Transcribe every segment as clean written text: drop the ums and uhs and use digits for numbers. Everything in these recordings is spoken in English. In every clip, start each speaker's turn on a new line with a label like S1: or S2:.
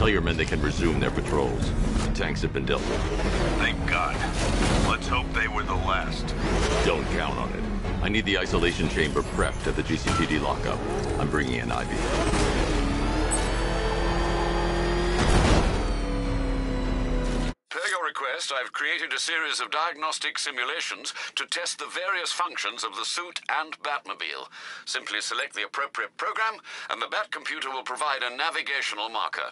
S1: Tell your men they can resume their patrols. The tanks have been dealt with.
S2: Thank God. Let's hope they were the last.
S1: Don't count on it. I need the isolation chamber prepped at the GCPD lockup. I'm bringing in Ivy.
S3: Per your request, I've created a series of diagnostic simulations to test the various functions of the suit and Batmobile. Simply select the appropriate program, and the Bat computer will provide a navigational marker.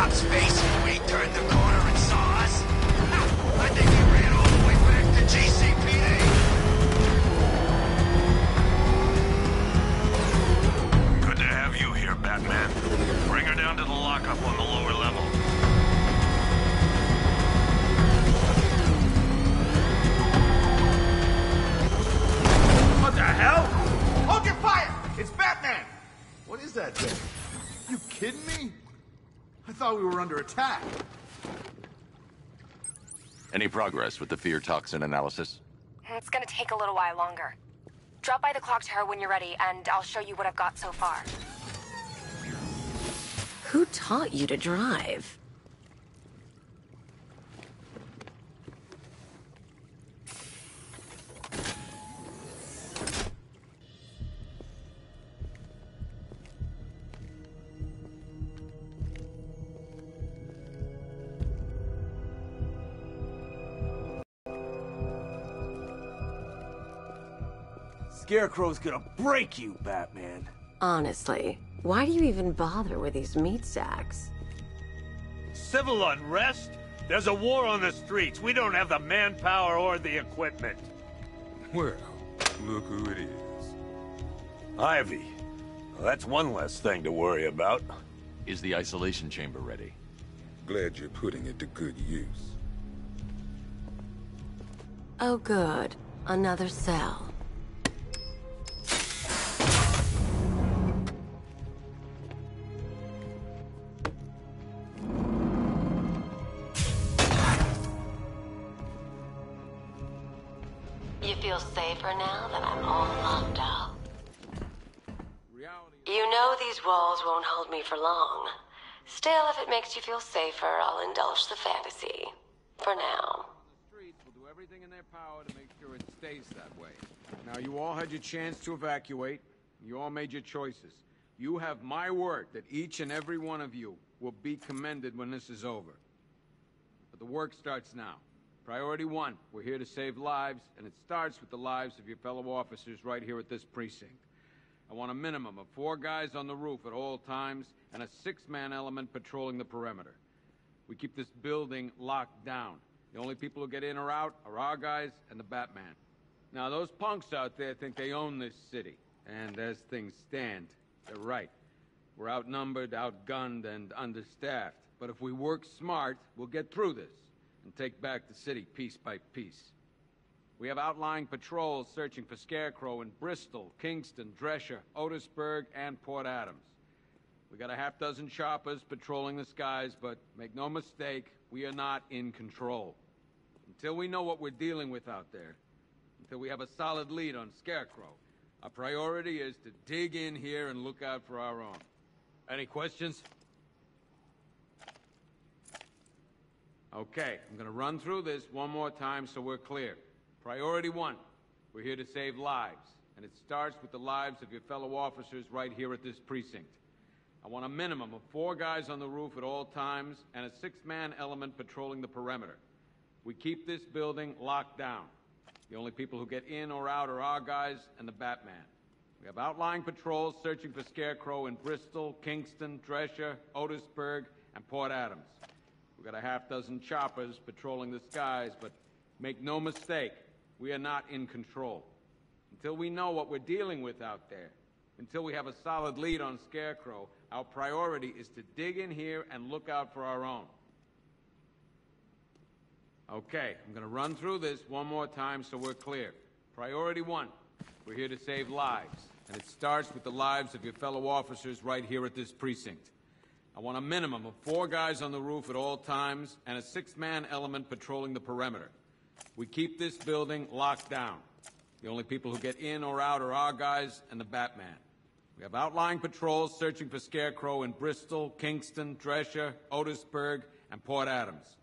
S4: cop's face when he turned the corner and saw us? I think he ran all the way back to GCPD.
S2: Good to have you here, Batman. Bring her down to the lockup on the lower level.
S5: What the hell? Hold your fire! It's Batman! What is that thing? You kidding me? I thought we were under attack.
S1: Any progress with the fear toxin analysis?
S6: It's gonna take a little while longer. Drop by the clock tower when you're ready, and I'll show you what I've got so far.
S7: Who taught you to drive?
S5: Scarecrow's gonna break you, Batman.
S7: Honestly, why do you even bother with these meat sacks?
S8: Civil unrest? There's a war on the streets. We don't have the manpower or the equipment.
S2: Well, look who it is.
S8: Ivy. Well, that's one less thing to worry about.
S1: Is the isolation chamber ready?
S2: Glad you're putting it to good use.
S7: Oh good, another cell. You feel safer now that I'm all locked up? You know these walls won't hold me for long. Still, if it makes you feel safer, I'll indulge the fantasy. For now.
S9: The streets will do everything in their power to make sure it stays that way. Now, you all had your chance to evacuate. You all made your choices. You have my word that each and every one of you will be commended when this is over. But the work starts now. Priority one, we're here to save lives, and it starts with the lives of your fellow officers right here at this precinct. I want a minimum of 4 guys on the roof at all times, and a 6-man element patrolling the perimeter. We keep this building locked down. The only people who get in or out are our guys and the Batman. Now, those punks out there think they own this city. And as things stand, they're right. We're outnumbered, outgunned, and understaffed. But if we work smart, we'll get through this and take back the city piece by piece. We have outlying patrols searching for Scarecrow in Bristol, Kingston, Drescher, Otisburg, and Port Adams. We got a half-dozen choppers patrolling the skies, but make no mistake, we are not in control. Until we know what we're dealing with out there, until we have a solid lead on Scarecrow, our priority is to dig in here and look out for our own. Any questions? Okay, I'm gonna run through this one more time so we're clear. Priority 1, we're here to save lives, and it starts with the lives of your fellow officers right here at this precinct. I want a minimum of 4 guys on the roof at all times and a 6-man element patrolling the perimeter. We keep this building locked down. The only people who get in or out are our guys and the Batman. We have outlying patrols searching for Scarecrow in Bristol, Kingston, Drescher, Otisburg, and Port Adams. We've got a half-dozen choppers patrolling the skies, but make no mistake, we are not in control. Until we know what we're dealing with out there, until we have a solid lead on Scarecrow, our priority is to dig in here and look out for our own. Okay, I'm gonna run through this one more time so we're clear. Priority 1, we're here to save lives, and it starts with the lives of your fellow officers right here at this precinct. I want a minimum of 4 guys on the roof at all times and a 6-man element patrolling the perimeter. We keep this building locked down. The only people who get in or out are our guys and the Batman. We have outlying patrols searching for Scarecrow in Bristol, Kingston, Drescher, Otisburg, and Port Adams.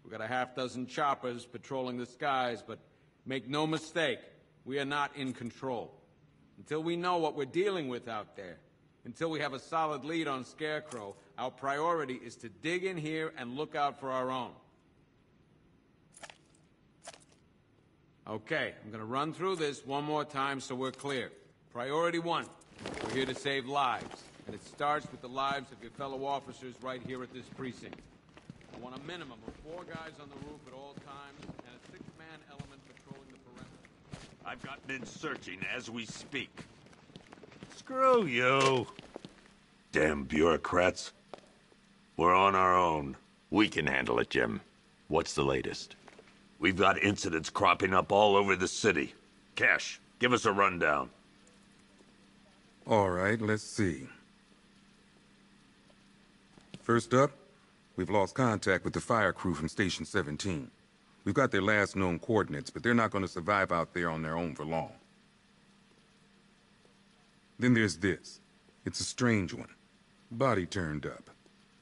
S9: We've got a half-dozen choppers patrolling the skies, but make no mistake, we are not in control. Until we know what we're dealing with out there, until we have a solid lead on Scarecrow, our priority is to dig in here and look out for our own. Okay, I'm gonna run through this one more time so we're clear. Priority 1, we're here to save lives, and it starts with the lives of your fellow officers right here at this precinct. I want a minimum of 4 guys on the roof at all times and a 6-man element patrolling the perimeter.
S8: I've gotten in searching as we speak. Screw you.
S2: Damn bureaucrats. We're on our own.
S1: We can handle it, Jim. What's the latest?
S2: We've got incidents cropping up all over the city. Cash, give us a rundown.
S10: All right, let's see. First up, we've lost contact with the fire crew from Station 17. We've got their last known coordinates, but they're not going to survive out there on their own for long. Then there's this. It's a strange one. Body turned up.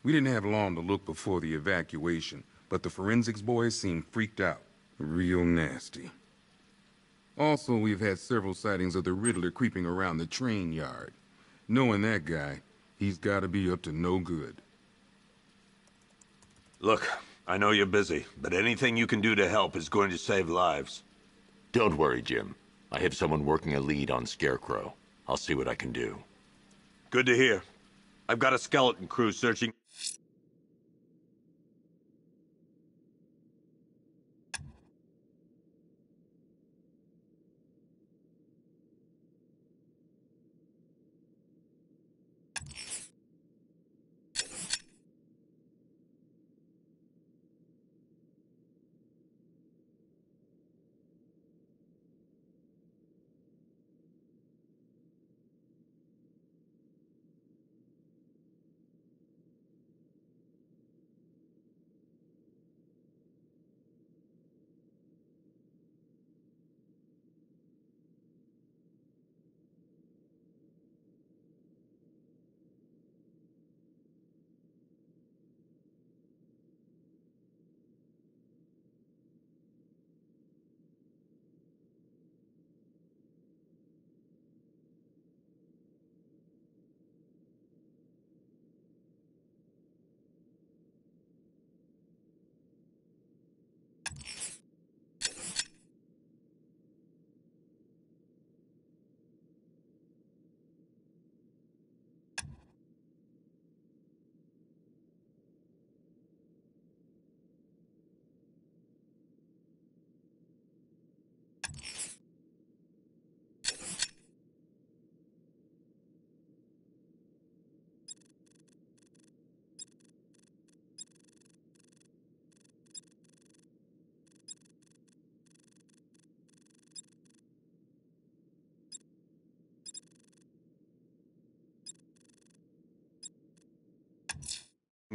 S10: We didn't have long to look before the evacuation, but the forensics boys seemed freaked out. Real nasty. Also, we've had several sightings of the Riddler creeping around the train yard. Knowing that guy, he's got to be up to no good.
S2: Look, I know you're busy, but anything you can do to help is going to save lives.
S1: Don't worry, Jim. I have someone working a lead on Scarecrow. I'll see what I can do.
S2: Good to hear. I've got a skeleton crew searching.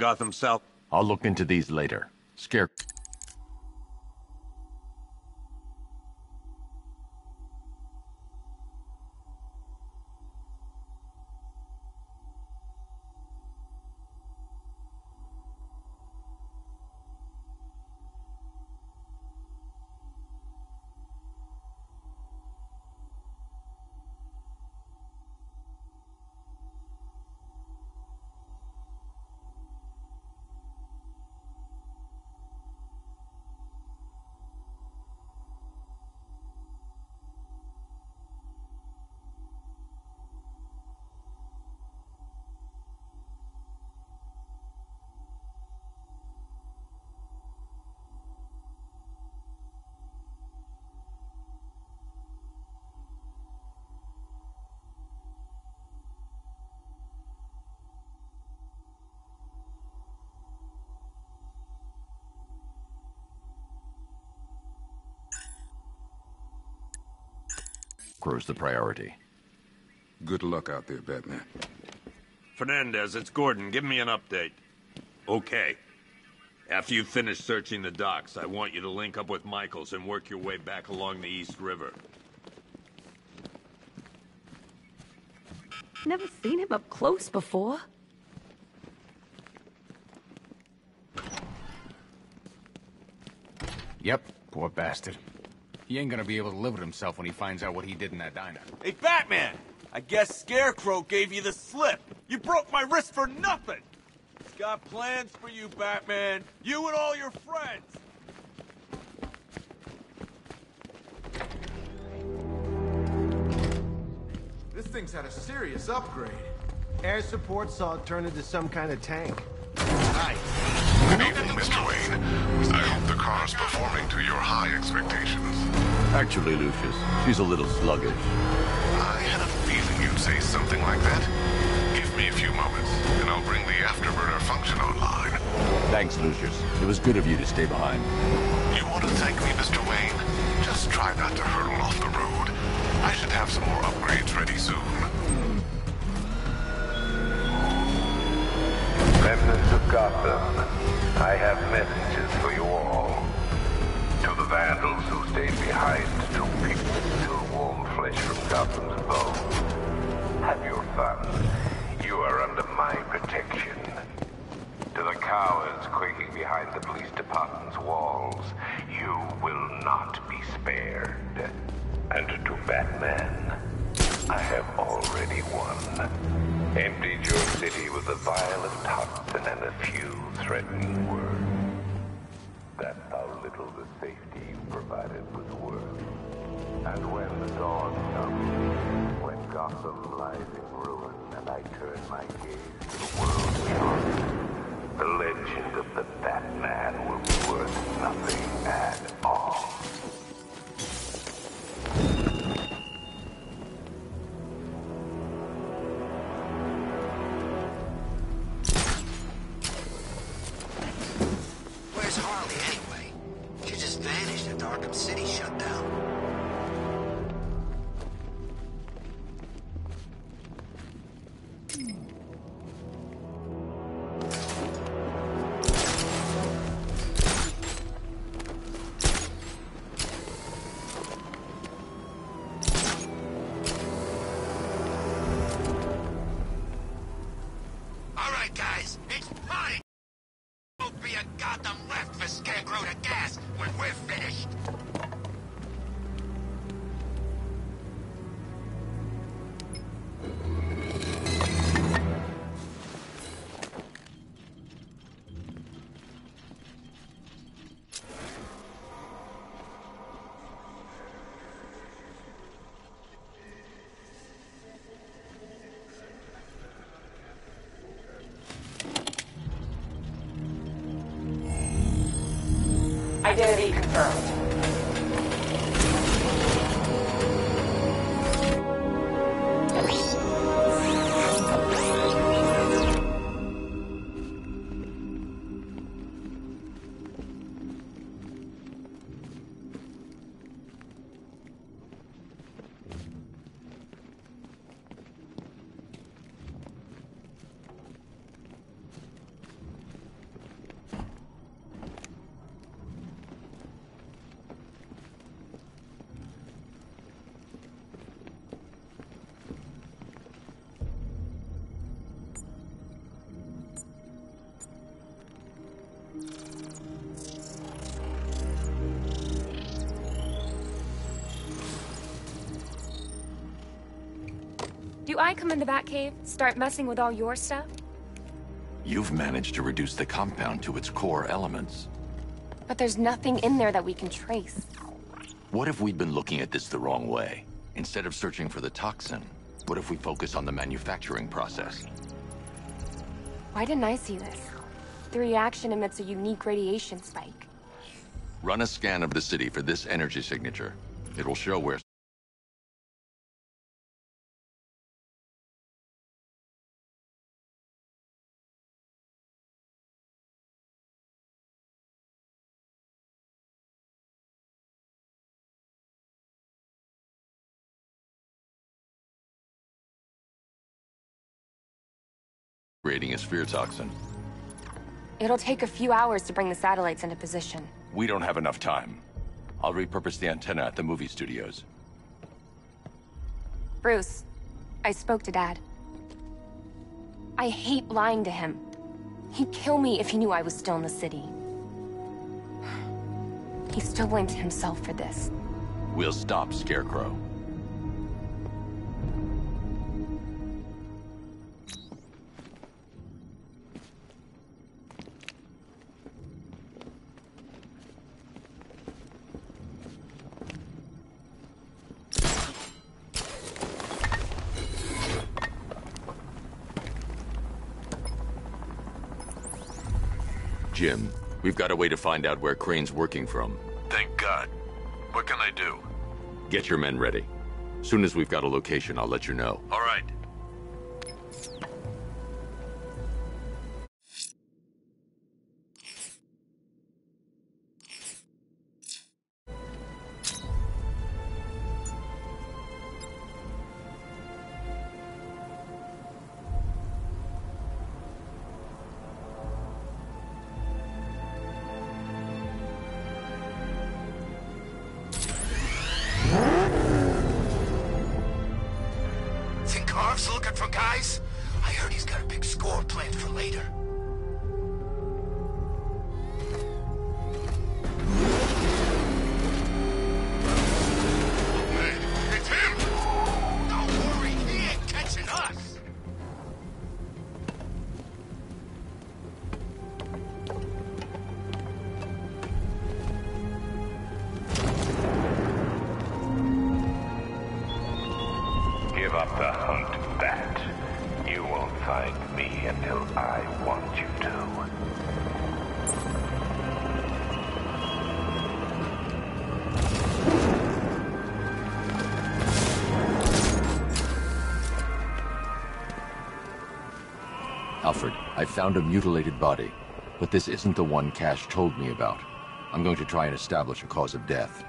S8: Gotham South.
S1: I'll look into these later. Scare... Crow's the priority.
S10: Good luck out there, Batman.
S8: Fernandez, it's Gordon. Give me an update. Okay. After you finish searching the docks, I want you to link up with Michaels and work your way back along the East River.
S11: Never seen him up close before.
S12: Yep, poor bastard. He ain't gonna be able to live with himself when he finds out what he did in that diner.
S13: Hey, Batman! I guess Scarecrow gave you the slip. You broke my wrist for nothing! He's got plans for you, Batman. You and all your friends.
S5: This thing's had a serious upgrade.
S14: Air support saw it turn into some kind of tank.
S5: Right.
S15: Good evening, Mr. Wayne. I hope the car's performing to your high expectations.
S1: Actually, Lucius, she's a little sluggish.
S15: I had a feeling you'd say something like that. Give me a few moments, and I'll bring the afterburner function online.
S1: Thanks, Lucius. It was good of you to stay behind.
S15: You want to thank me, Mr. Wayne? Just try not to hurtle off the road. I should have some more upgrades ready soon.
S16: Members of Gotham, I have messages for you all. To the vandals who stayed behind to pick the warm flesh from Gotham's bones, have your fun. You are under my protection. To the cowards quaking behind the police department's walls, you will not be spared. And to Batman, I have already won. Emptied your city with a violent Hudson and a few threatening words. That's how little the safety you provided was worth. And when the dawn comes, when Gotham lies in ruin and I turn my gaze to the world beyond, the legend of the Batman will be worth nothing at all.
S4: Where's Harley, anyway? She just vanished after Arkham City shut down. All right, guys, it's party! Won't be a Gotham left for Scarecrow to gas when we're finished.
S6: Identity confirmed. Do I come in the Batcave, start messing with all your stuff?
S17: You've managed to reduce the compound to its core elements.
S6: But there's nothing in there that we can trace.
S17: What if we'd been looking at this the wrong way? Instead of searching for the toxin, what if we focus on the manufacturing process?
S6: Why didn't I see this? The reaction emits a unique radiation spike.
S17: Run a scan of the city for this energy signature. It will show where creating a sphere toxin.
S6: It'll take a few hours to bring the satellites into position.
S17: We don't have enough time. I'll repurpose the antenna at the movie studios.
S6: Bruce, I spoke to Dad. I hate lying to him. He'd kill me if he knew I was still in the city. He still blames himself for this.
S17: We'll stop Scarecrow. Jim, we've got a way to find out where Crane's working from.
S2: Thank God. What can I do?
S17: Get your men ready. Soon as we've got a location, I'll let you know.
S2: All right.
S4: Think Carv's looking for guys? I heard he's got a big score planned for later.
S15: It's him!
S4: Don't worry, he ain't catching us.
S16: Give up the hunt, Bat. You won't find me until I want you to.
S17: Alfred, I found a mutilated body, but this isn't the one Cash told me about. I'm going to try and establish a cause of death.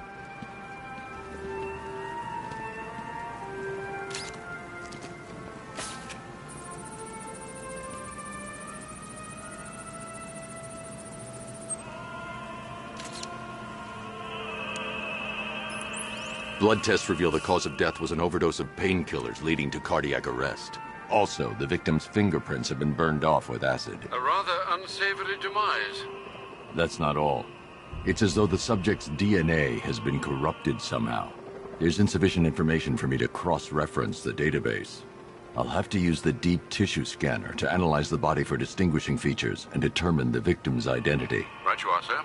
S17: Blood tests reveal the cause of death was an overdose of painkillers leading to cardiac arrest. Also, the victim's fingerprints have been burned off with acid.
S3: A rather unsavory demise.
S17: That's not all. It's as though the subject's DNA has been corrupted somehow. There's insufficient information for me to cross-reference the database. I'll have to use the deep tissue scanner to analyze the body for distinguishing features and determine the victim's identity.
S3: Right you are, sir.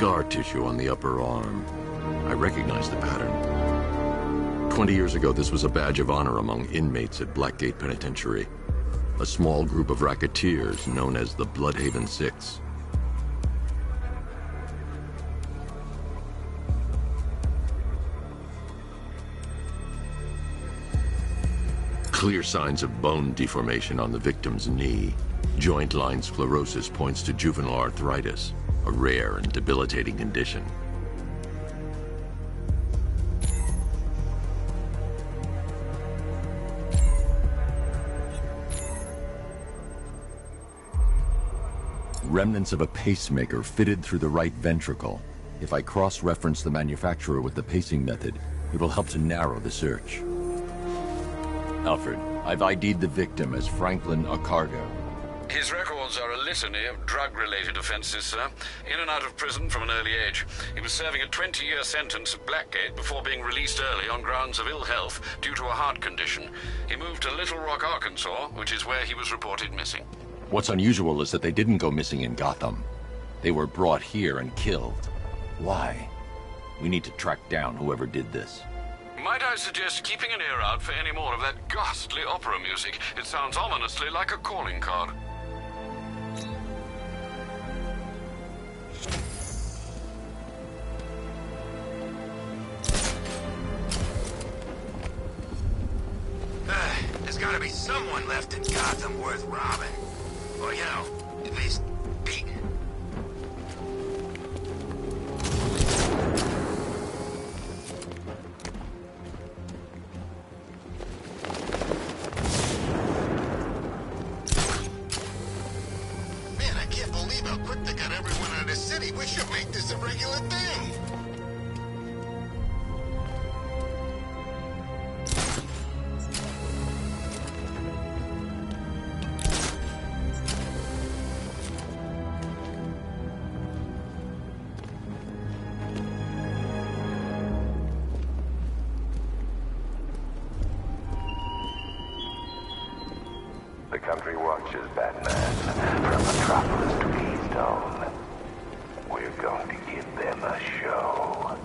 S17: Scar tissue on the upper arm. I recognize the pattern. 20 years ago, this was a badge of honor among inmates at Blackgate Penitentiary. A small group of racketeers known as the Bloodhaven Six. Clear signs of bone deformation on the victim's knee. Joint line sclerosis points to juvenile arthritis, a rare and debilitating condition. Remnants of a pacemaker fitted through the right ventricle. If I cross-reference the manufacturer with the pacing method, it will help to narrow the search. Alfred, I've ID'd the victim as Franklin Accardo.
S3: His records are a litany of drug-related offenses, sir. In and out of prison from an early age. He was serving a 20-year sentence at Blackgate before being released early on grounds of ill health due to a heart condition. He moved to Little Rock, Arkansas, which is where he was reported missing.
S17: What's unusual is that they didn't go missing in Gotham. They were brought here and killed. Why? We need to track down whoever did this.
S3: Might I suggest keeping an ear out for any more of that ghastly opera music? It sounds ominously like a calling card.
S4: There's gotta be someone left in Gotham worth robbing. Or, you know, at least beating. Man, I can't believe how quick they got everyone out of the city. We should make this a regular thing.
S16: The country watches, Batman, from Metropolis to Keystone. We're going to give them a show.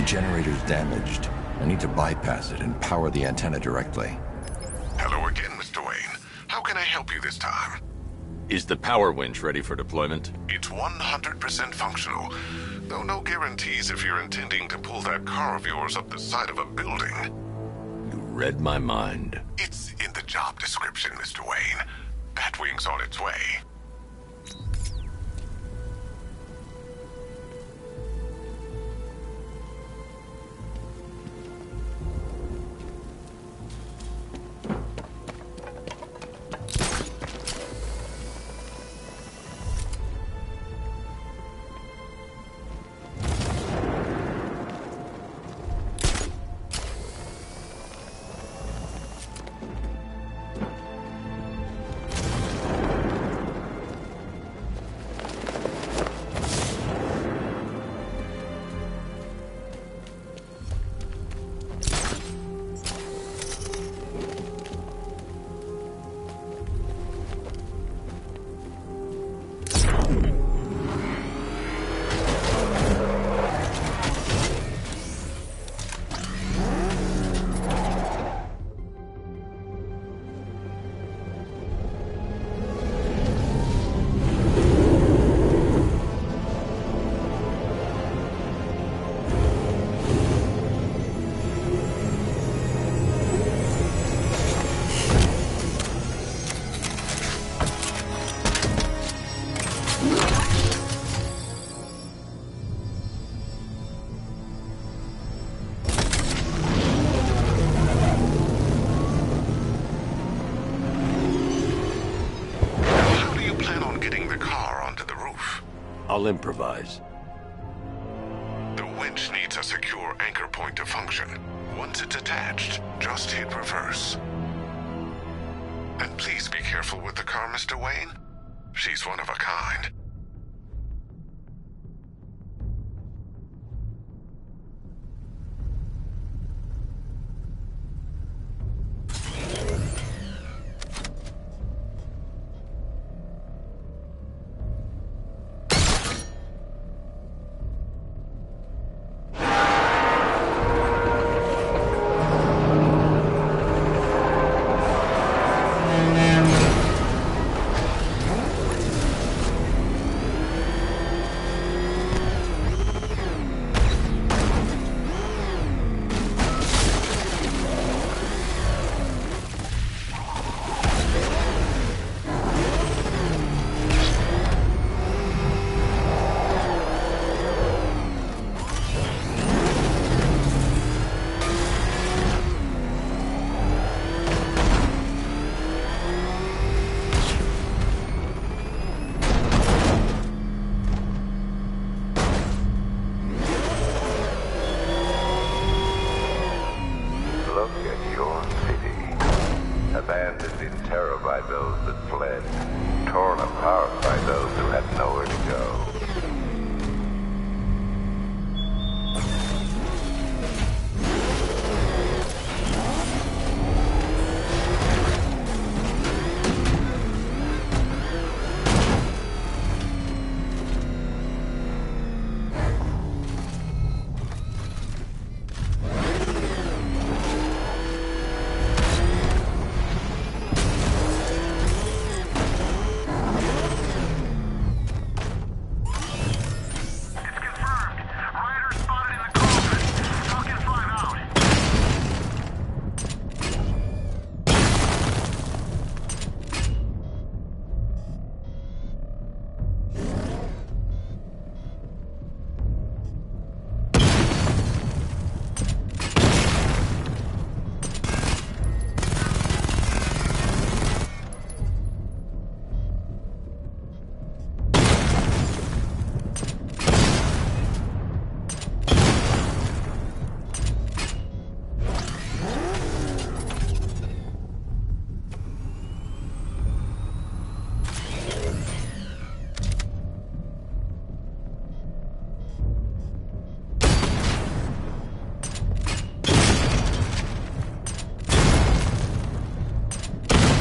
S17: Generator's damaged. I need to bypass it and power the antenna directly.
S15: Hello again, Mr. Wayne. How can I help you this time?
S17: Is the power winch ready for deployment?
S15: It's 100% functional, though no guarantees if you're intending to pull that car of yours up the side of a building.
S17: You read my mind.
S15: It's in the job description, Mr. Wayne. Batwing's on its way.
S17: I'll improvise.
S15: The winch needs a secure anchor point to function. Once it's attached, just hit reverse. And please be careful with the car, Mr. Wayne. She's one of a kind.
S16: Abandoned in terror by those that fled, torn apart by those who had nowhere to go.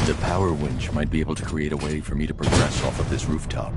S17: The power winch might be able to create a way for me to progress off of this rooftop.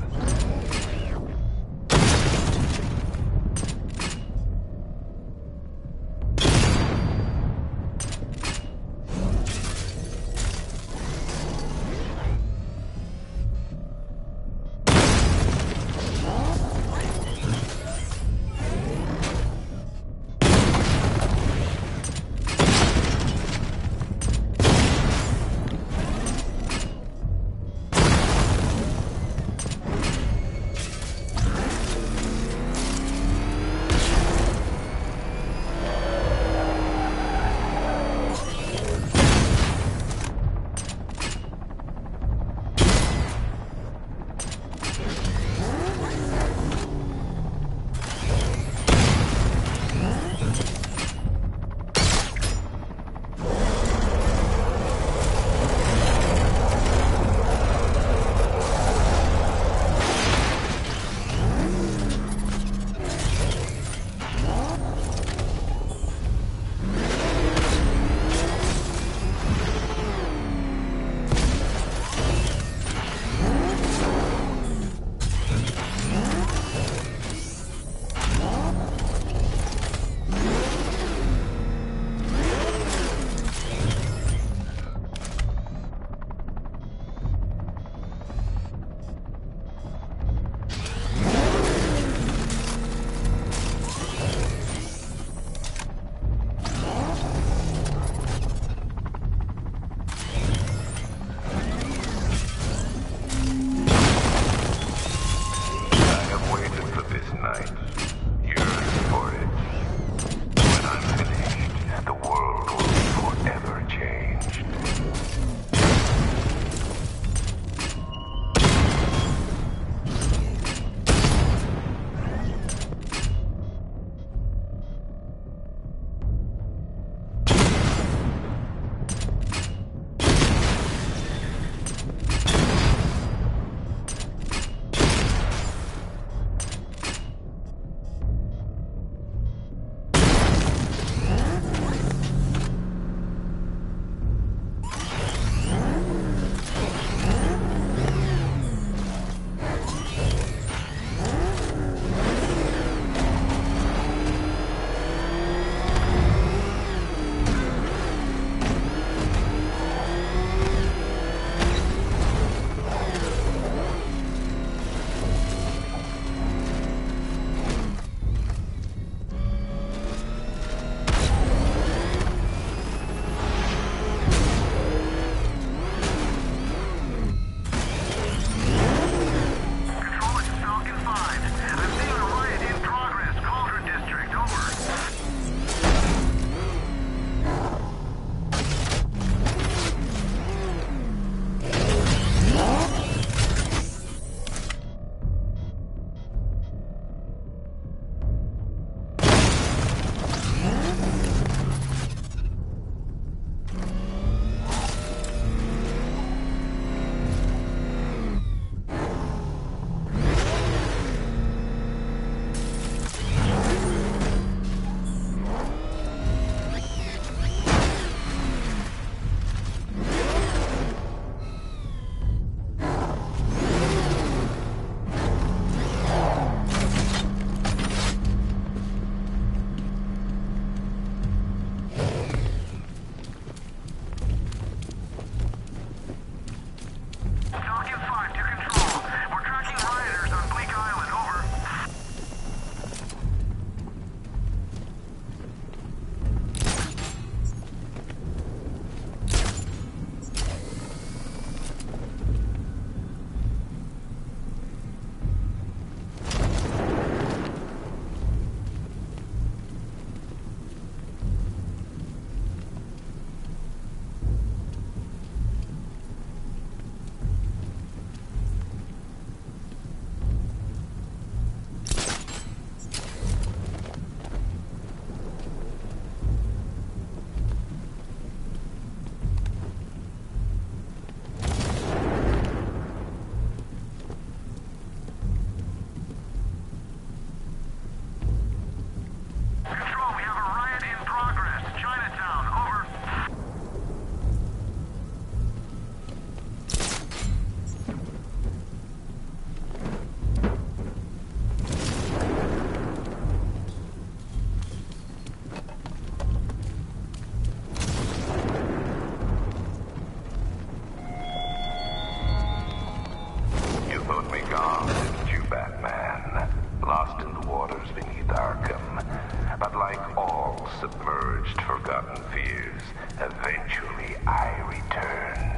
S16: Gotham fears. Eventually, I returned.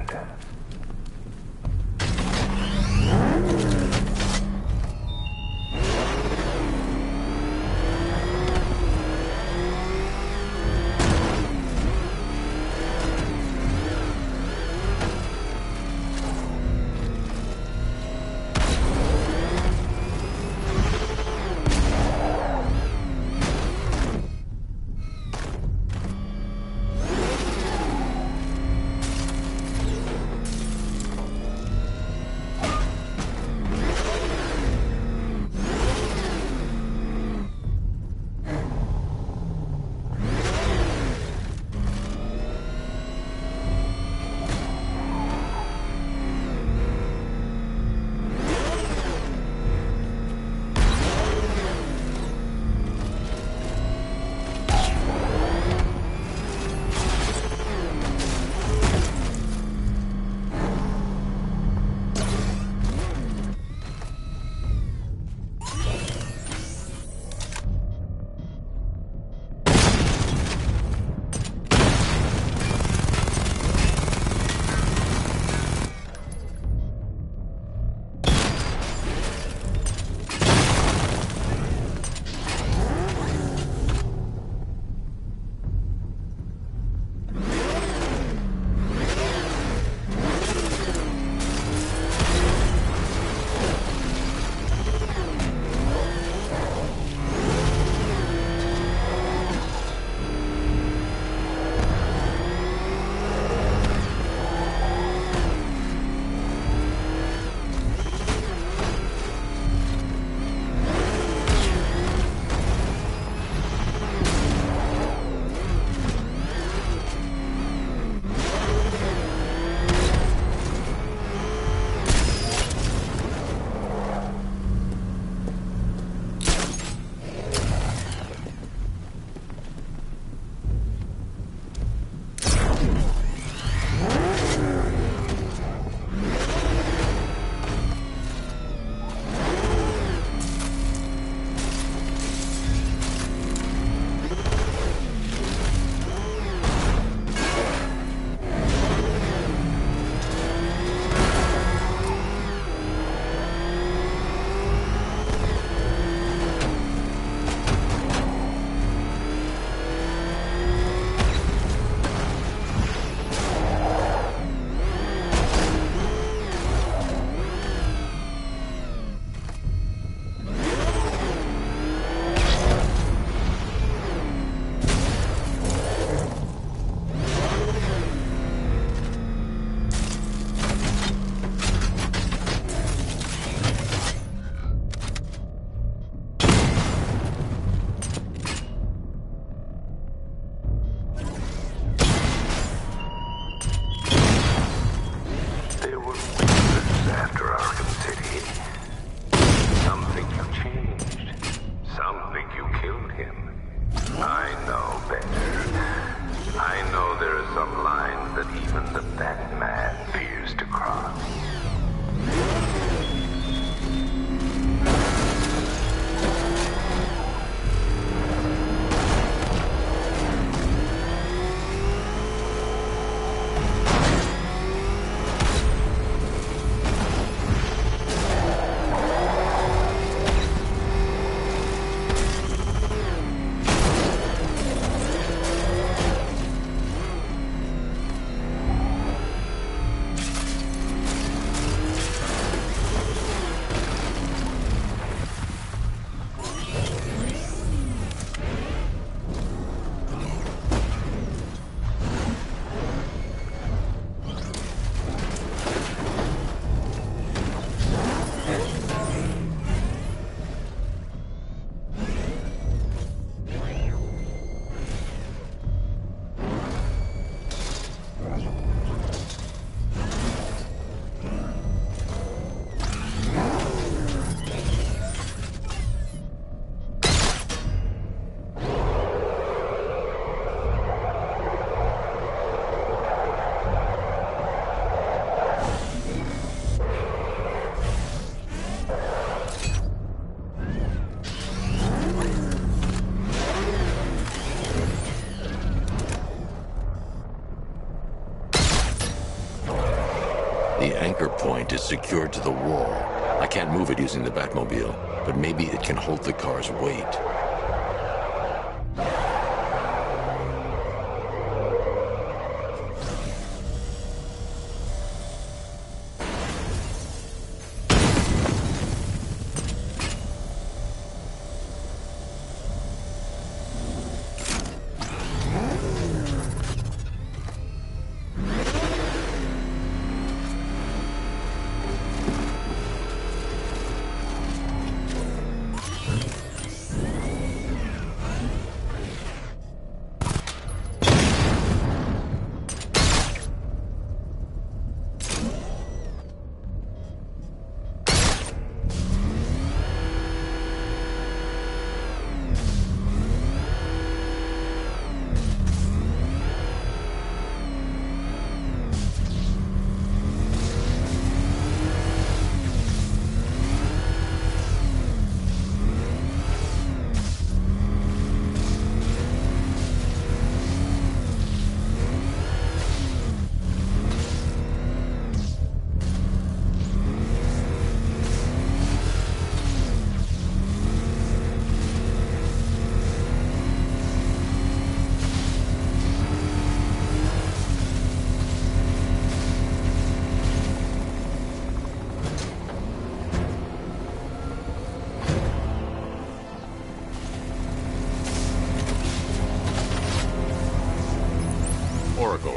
S17: The anchor point is secured to the wall. I can't move it using the Batmobile, but maybe it can hold the car's weight.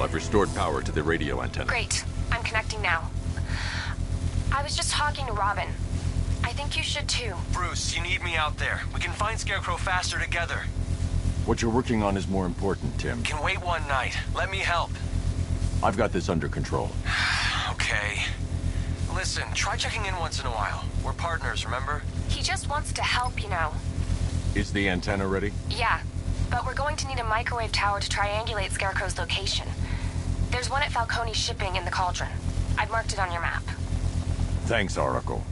S17: I've restored power to the radio antenna.
S6: Great. I'm connecting now. I was just talking to Robin. I think you should too.
S18: Bruce, you need me out there. We can find Scarecrow faster together.
S17: What you're working on is more important, Tim.
S18: Can wait one night. Let me help.
S17: I've got this under control.
S18: Okay. Listen, try checking in once in a while. We're partners, remember?
S6: He just wants to help, you know.
S17: Is the antenna ready?
S6: Yeah, but we're going to need a microwave tower to triangulate Scarecrow's location. There's one at Falcone Shipping in the Cauldron. I've marked it on your map.
S17: Thanks, Oracle.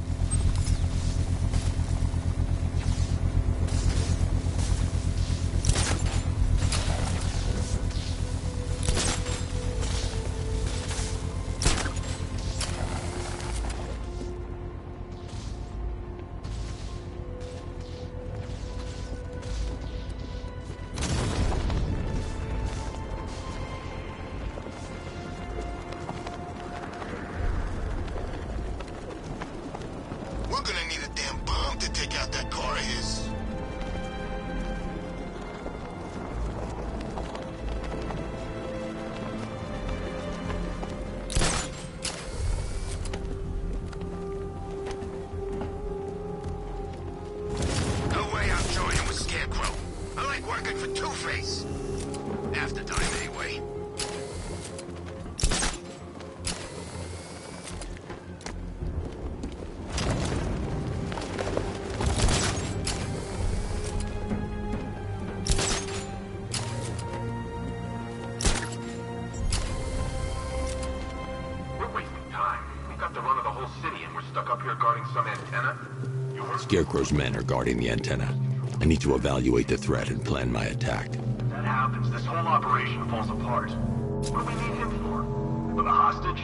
S17: Scarecrow's men are guarding the antenna. I need to evaluate the threat and plan my attack.
S19: That happens, this whole operation falls apart. What do we need him for? For the hostage?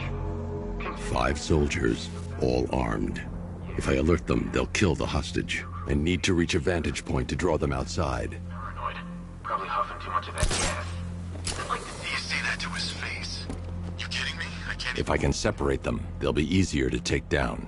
S17: 5 soldiers, all armed. If I alert them, they'll kill the hostage. I need to reach a vantage point to draw them outside.
S19: Paranoid. Probably huffing too much of that gas. I'd like to see you say that to his face. You kidding me? I can't...
S17: If I can separate them, they'll be easier to take down.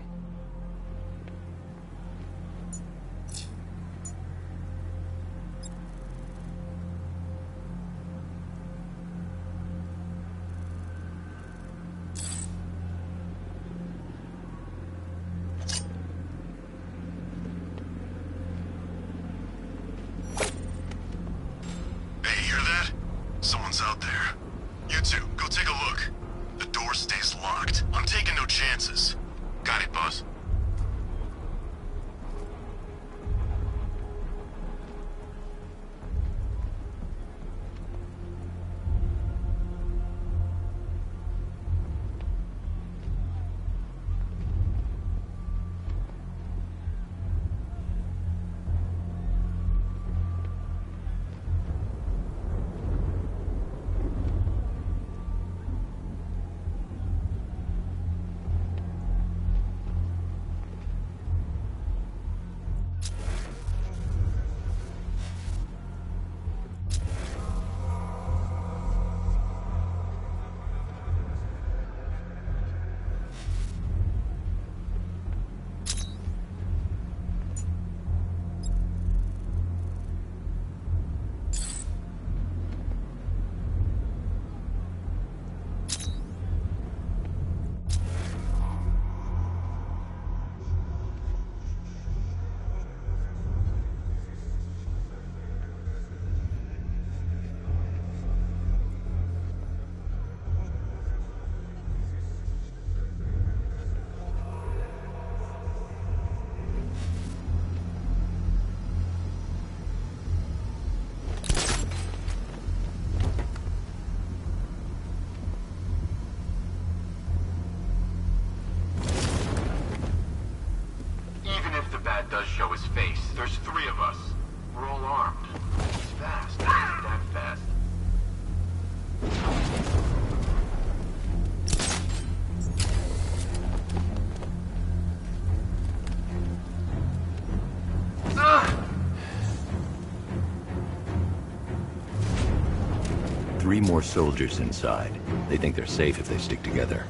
S17: more soldiers inside. They think they're safe if they stick together.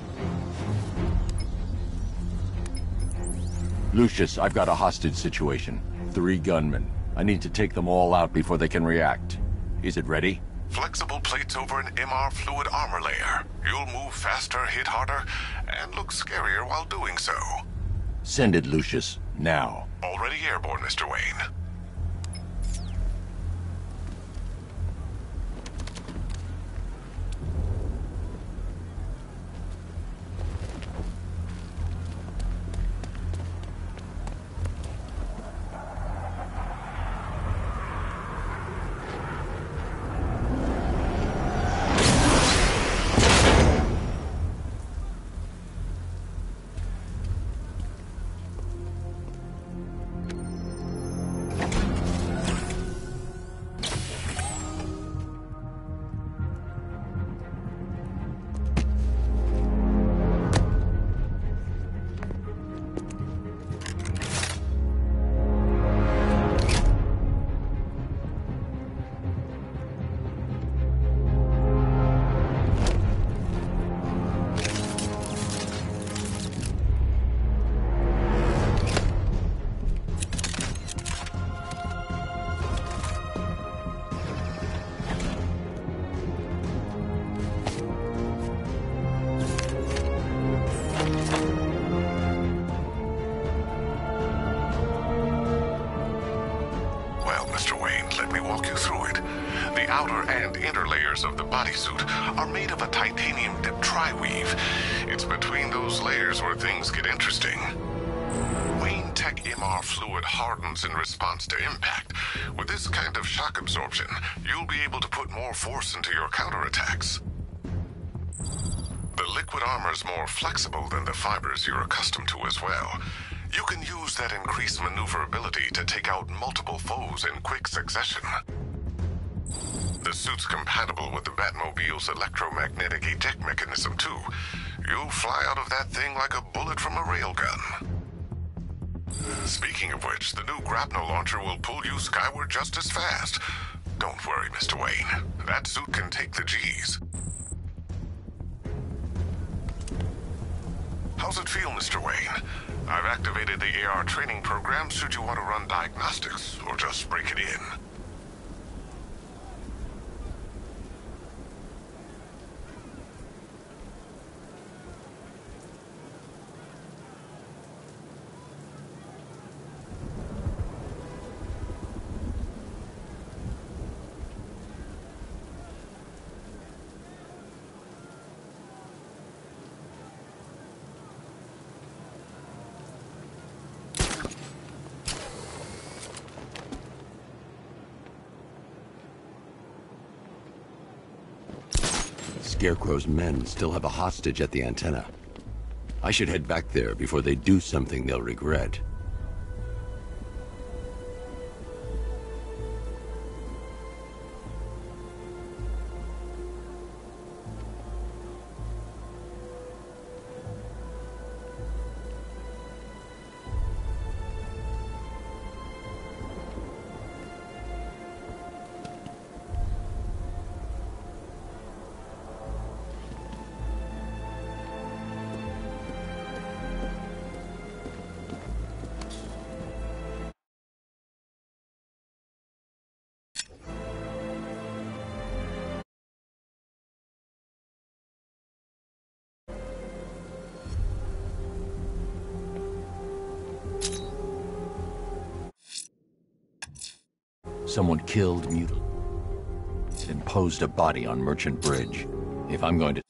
S17: Lucius, I've got a hostage situation. 3 gunmen. I need to take them all out before they can react. Is it ready?
S15: Flexible plates over an MR fluid armor layer. You'll move faster, hit harder, and look scarier while doing so.
S17: Send it, Lucius. Now.
S15: Already airborne, Mr. Wayne. Of the bodysuit are made of a titanium-dipped tri-weave. It's between those layers where things get interesting. Wayne Tech MR fluid hardens in response to impact. With this kind of shock absorption, you'll be able to put more force into your counterattacks. The liquid armor's more flexible than the fibers you're accustomed to as well. You can use that increased maneuverability to take out multiple foes in quick succession. The suit's compatible with the Batmobile's electromagnetic eject mechanism, too. You'll fly out of that thing like a bullet from a railgun. Speaking of which, the new grapnel launcher will pull you skyward just as fast. Don't worry, Mr. Wayne. That suit can take the G's. How's it feel, Mr. Wayne? I've activated the AR training program should you want to run diagnostics, or just break it in.
S17: Scarecrow's men still have a hostage at the antenna. I should head back there before they do something they'll regret. Someone killed, mutilated, and posed a body on Merchant Bridge. If I'm going to...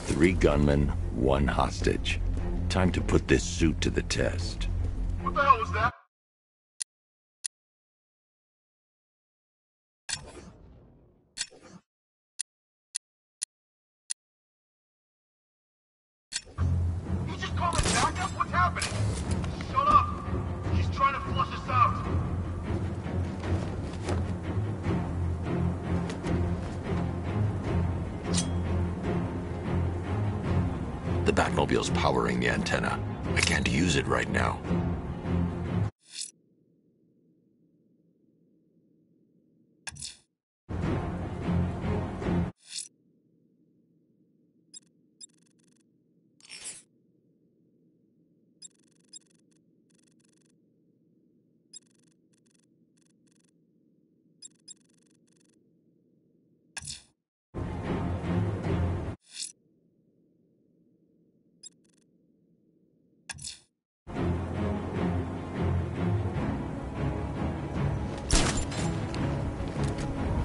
S17: Three gunmen, one hostage. Time to put this suit to the test.
S5: What the hell was that?
S19: You just call it backup? What's happening? Shut up! He's trying to flush us out.
S17: The Batmobile's powering the antenna. I can't use it right now.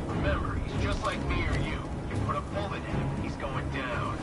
S19: Remember, he's just like me or you. You put a bullet in him, he's going down.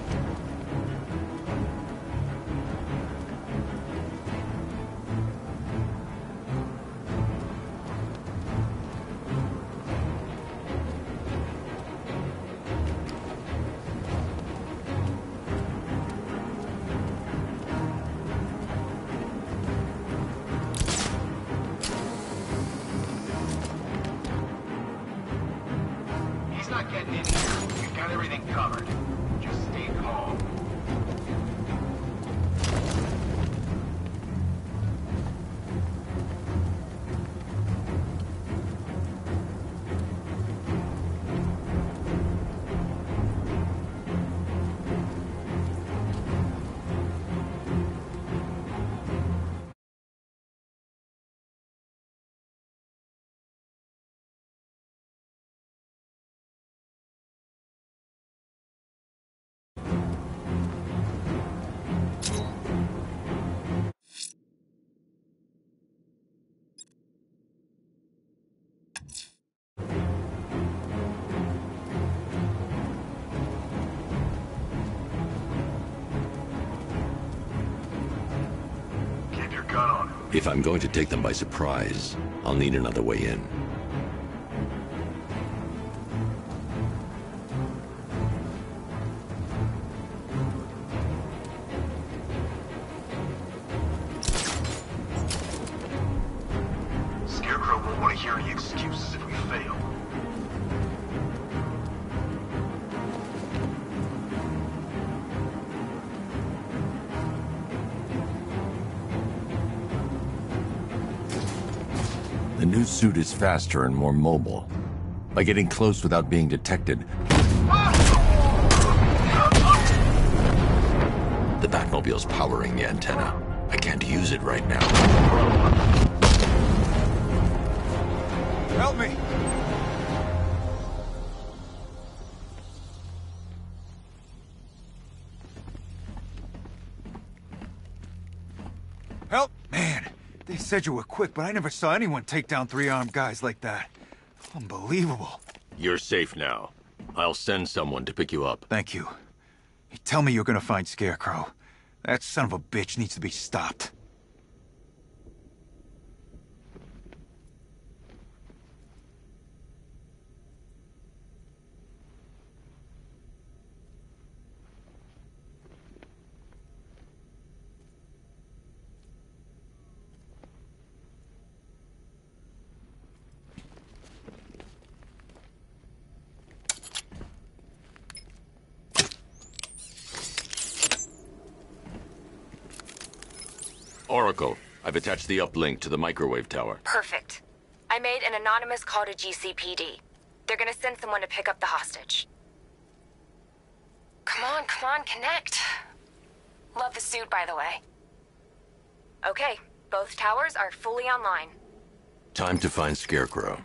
S19: He's not getting in here. We've got everything covered. Just stay calm. Keep your gun on him.
S17: If I'm going to take them by surprise, I'll need another way in.
S19: Scarecrow won't want to hear any excuses if we fail.
S17: The new suit is faster and more mobile. By getting close without being detected, the Batmobile's powering the antenna. I can't use it right now.
S12: Help me! Help! Man, they said you were quick, but I never saw anyone take down 3 armed guys like that. Unbelievable.
S17: You're safe now. I'll send someone to pick you up.
S12: Thank you. You tell me you're gonna find Scarecrow. That son of a bitch needs to be stopped.
S17: Oracle, I've attached the uplink to the microwave tower.
S6: Perfect. I made an anonymous call to GCPD. They're gonna send someone to pick up the hostage. Come on, connect. Love the suit, by the way. Okay, both towers are fully online.
S17: Time to find Scarecrow.